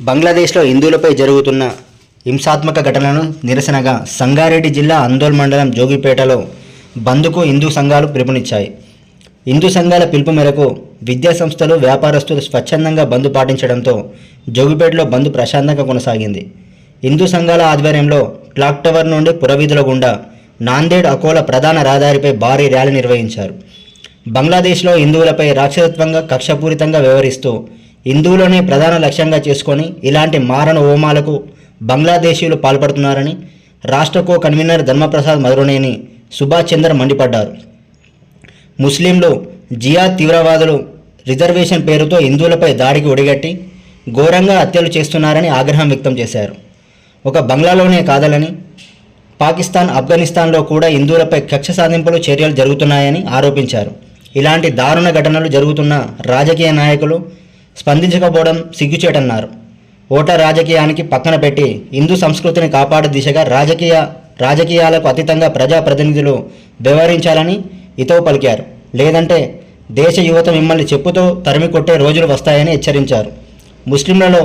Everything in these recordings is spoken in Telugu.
బంగ్లాదేశ్లో హిందువులపై జరుగుతున్న హింసాత్మక ఘటనలను నిరసనగా సంగారెడ్డి జిల్లా అందోల్ మండలం జోగిపేటలో బంద్కు హిందూ సంఘాలు పిలుపునిచ్చాయి. హిందూ సంఘాల పిలుపు మేరకు విద్యా సంస్థలు, వ్యాపారస్తులు స్వచ్ఛందంగా బంద్ పాటించడంతో జోగిపేటలో బంద్ ప్రశాంతంగా కొనసాగింది. హిందూ సంఘాల ఆధ్వర్యంలో క్లాక్ టవర్ నుండి పురవీధుల గుండా నాందేడ్ అకోలా ప్రధాన రహదారిపై భారీ ర్యాలీ నిర్వహించారు. బంగ్లాదేశ్లో హిందువులపై రాక్షసత్వంగా, కక్షపూరితంగా వ్యవహరిస్తూ హిందువులనే ప్రధాన లక్ష్యంగా చేసుకొని ఇలాంటి మారణ హోమాలకు బంగ్లాదేశీయులు పాల్పడుతున్నారని రాష్ట్ర కో కన్వీనర్ ధర్మప్రసాద్ మధురనేని సుభాష్ చంద్ర మండిపడ్డారు. ముస్లింలు, జిహాద్ తీవ్రవాదులు రిజర్వేషన్ పేరుతో హిందువులపై దాడికి ఒడిగట్టి ఘోరంగా హత్యలు చేస్తున్నారని ఆగ్రహం వ్యక్తం చేశారు. ఒక బంగ్లాలోనే కాదని పాకిస్తాన్, ఆఫ్ఘనిస్తాన్లో కూడా హిందువులపై కక్ష సాధింపులు చర్యలు జరుగుతున్నాయని ఆరోపించారు. ఇలాంటి దారుణ ఘటనలు జరుగుతున్న రాజకీయ నాయకులు స్పందించకపోవడం సిగ్గుచేటన్నారు. ఓటర్ రాజకీయానికి పక్కన పెట్టి హిందూ సంస్కృతిని కాపాడే దిశగా రాజకీయాలకు అతీతంగా ప్రజాప్రతినిధులు వ్యవహరించాలని హితవు పలికారు. లేదంటే దేశ యువత మిమ్మల్ని చెప్పుతో తరిమి కొట్టే రోజులు వస్తాయని హెచ్చరించారు. ముస్లింలలో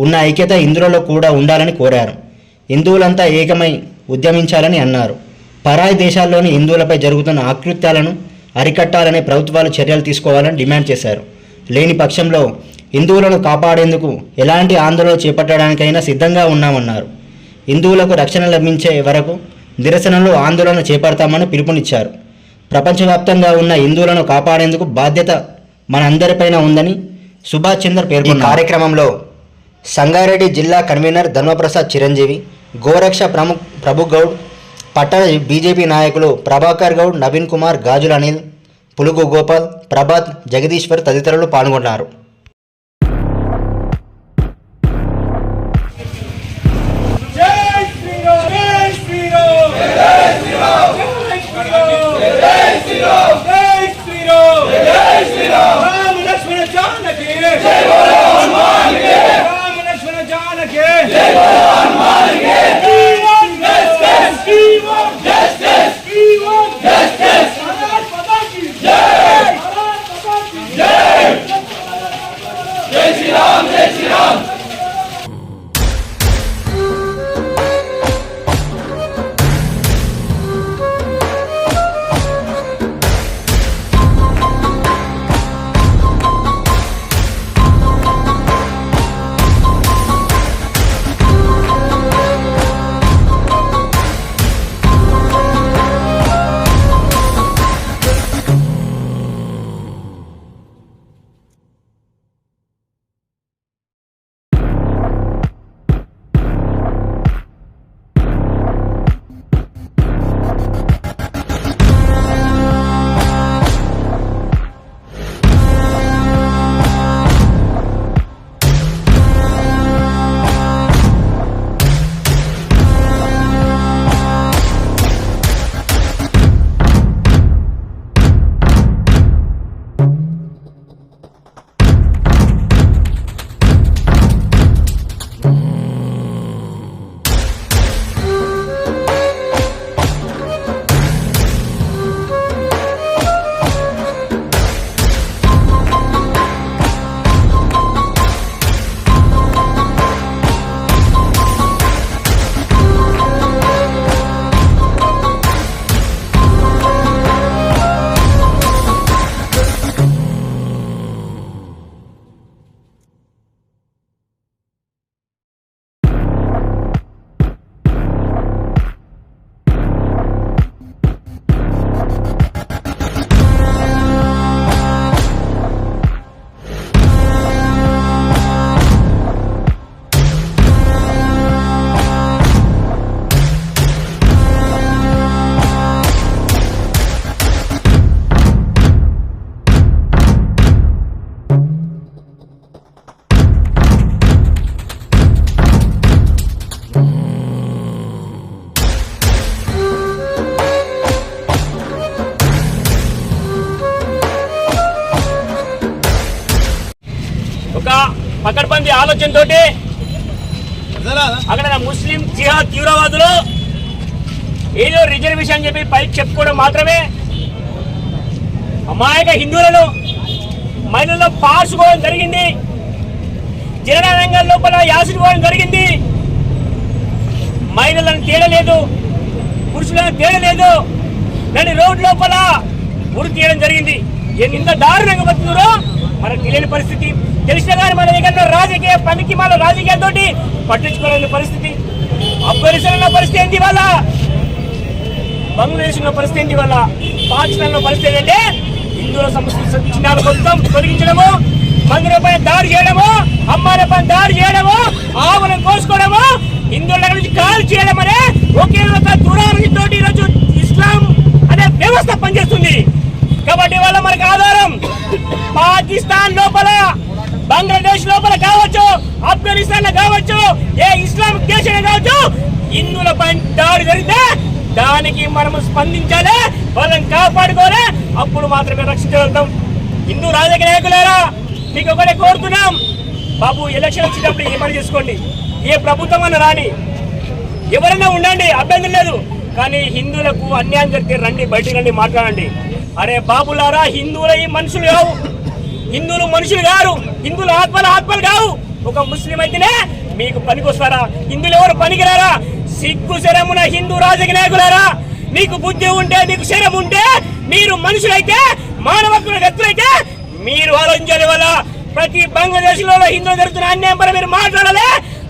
ఉన్న ఐక్యత హిందువులలో కూడా ఉండాలని కోరారు. హిందువులంతా ఏకమై ఉద్యమించాలని అన్నారు. పరాయి దేశాల్లోని హిందువులపై జరుగుతున్న ఆకృత్యాలను అరికట్టాలని ప్రభుత్వాలు చర్యలు తీసుకోవాలని డిమాండ్ చేశారు. లేని పక్షంలో హిందువులను కాపాడేందుకు ఎలాంటి ఆందోళన చేపట్టడానికైనా సిద్ధంగా ఉన్నామన్నారు. హిందువులకు రక్షణ లభించే వరకు నిరసనలు, ఆందోళన చేపడతామని పిలుపునిచ్చారు. ప్రపంచవ్యాప్తంగా ఉన్న హిందువులను కాపాడేందుకు బాధ్యత మనందరిపైన ఉందని సుభాష్ చంద్ర పేర్కొన్నారు. కార్యక్రమంలో సంగారెడ్డి జిల్లా కన్వీనర్ ధర్మప్రసాద్ చిరంజీవి, గోరక్ష ప్రభు గౌడ్, పట్టణ బీజేపీ నాయకులు ప్రభాకర్ గౌడ్, నవీన్ కుమార్, గాజుల అనిల్, పులుగు గోపాల్, ప్రభాత్, జగదీశ్వర్ తదితరులు పాల్గొన్నారు. పకడ్బందీ ఆలోచనతోటి అక్కడ ముస్లిం జిహాద్ తీవ్రవాదులు ఏదో రిజర్వేషన్ అని చెప్పి పైకి చెప్పుకోవడం మాత్రమే అమాయక హిందువులను మైనంలో పార్చుకోవడం జరిగింది. జననాంగ లోపల యాసిడ్ పోవడం జరిగింది. మహిళలను తేడలేదు, పురుషులను తేడలేదు, దాని రోడ్ లోపల ఉరి తీయడం జరిగింది. ఎంత దారుణంగా బతుకుతారో మనకు తెలియని పరిస్థితి. తెలిసిన కానీ మన దగ్గర రాజకీయ పనికి మన రాజకీయాలతో పట్టించుకోలేని పరిస్థితి. ఆఫ్ఘనిస్తాన్ ఉన్న పరిస్థితి ఏంటి వాళ్ళ, బంగ్లాదేశ్ ఉన్న పరిస్థితి ఏంటి వాళ్ళ, పాకిస్తాన్ లో పరిస్థితి ఏంటంటే హిందువుల సమస్య చిన్నాలు మొత్తం తొలగించడము, మందిరపై దాడి చేయడము, అమ్మాయిలపై దాడి చేయడము, ఆవులను కోసుకోవడము, హిందువుల దగ్గర నుంచి కాల్ చేయడం అనే ఒకే ఒక దురాలోచనతో ఈరోజు ఇస్లాం అనే వ్యవస్థ పనిచేస్తుంది. కాబట్టి వాళ్ళ మనకు ఆధారం పాకిస్తాన్ లోపల, బంగ్లాదేశ్ లోపల కావచ్చు, ఆఫ్ఘనిస్తాన్ లో కావచ్చు, ఏ ఇస్లామిక్ దేశంలో కావచ్చు, హిందువులపై దాడి జరిగితే దానికి మనము స్పందించాలి, వాళ్ళని కాపాడుకోవాలి. అప్పుడు మాత్రమే రక్షించగలుగుతాం. హిందూ రాజకీయ నాయకులారా, మీకు ఒకటే కోరుతున్నాం, బాబు ఎలక్షన్ వచ్చేటప్పుడు ఏ పని చేసుకోండి, ఏ ప్రభుత్వం అన్న రాని, ఎవరైనా ఉండండి, అభ్యంతరం లేదు. కానీ హిందువులకు అన్యాయం జరిగితే రండి, బయటికి రండి, మాట్లాడండి. అరే బాబులారా, హిందువుల ఈ మనుషులు కావు, హిందువులు మనుషులు కారు, హిందువుల ఆత్మలు కావు. ఒక ముస్లిం అయితేనే మీకు పనికొస్తారా? హిందువులు ఎవరు పనికిరారా? సిగ్గు శరమున హిందూ రాజకీయ నాయకులారా, మీకు బుద్ధి ఉంటే, మీకు శరం ఉంటే, మీరు మనుషులైతే, మానవకుల వ్యక్తులైతే మీరు ఆలోచించాలి. వల్ల ప్రతి బంగ్లాదేశ్ లో హిందువులు జరుగుతున్న అన్యాయం పైన మీరు మాట్లాడాలి.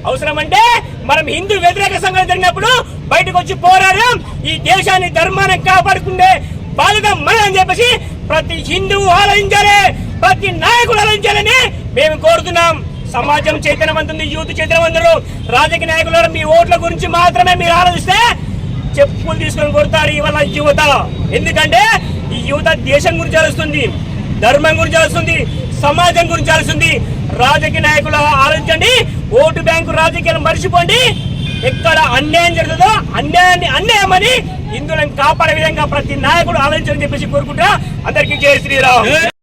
అవసరం అంటే మనం హిందూ వ్యతిరేక సంఘటన జరిగినప్పుడు బయటకు వచ్చి పోరాడడం, ఈ దేశాన్ని ధర్మాన్ని కాపాడుకునే బాధ్యత మనని చెప్పేసి ప్రతి హిందువు ఆలోచించాలి, ప్రతి నాయకుడు ఆలోచించాలని మేము కోరుతున్నాం. సమాజం చైతన్యవంతుంది, యూత్ చైతన్యవంతులు. రాజకీయ నాయకులు మీ ఓట్ల గురించి మాత్రమే మీరు ఆలోచిస్తే చెప్పులు తీసుకొని కొడతారు ఇవాళ యువత. ఎందుకంటే ఈ యువత దేశం గురించి ఆలోచిస్తుంది, ధర్మం గురించి ఆలోచిస్తుంది, సమాజం గురించి ఆలోచిస్తుంది. రాజకీయ నాయకులు ఆలోచించండి, ఓటు బ్యాంకు రాజకీయాలు మర్చిపోండి. ఎక్కడ అన్యాయం జరుగుతుందో అన్యాయమని హిందువులను కాపాడే విధంగా ప్రతి నాయకుడు ఆలోచించాలని చెప్పేసి కోరుకుంటా. అందరికీ జై శ్రీరామ్.